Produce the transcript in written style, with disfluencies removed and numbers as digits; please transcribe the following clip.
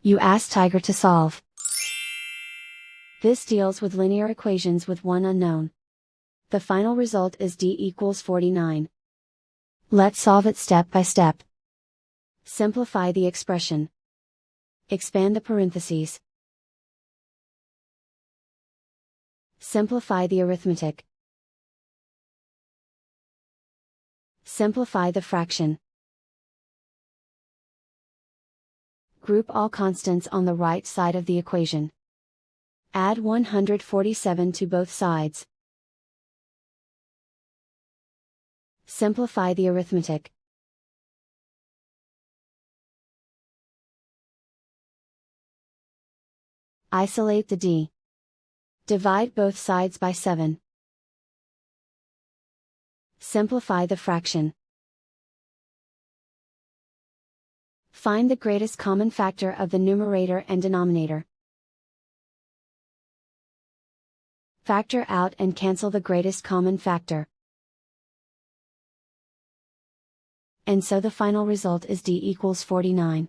You ask Tiger to solve. This deals with linear equations with one unknown. The final result is d equals 49. Let's solve it step by step. Simplify the expression. Expand the parentheses. Simplify the arithmetic. Simplify the fraction. Group all constants on the right side of the equation. Add 147 to both sides. Simplify the arithmetic. Isolate the d. Divide both sides by 7. Simplify the fraction. Find the greatest common factor of the numerator and denominator. Factor out and cancel the greatest common factor. And so the final result is d equals 49.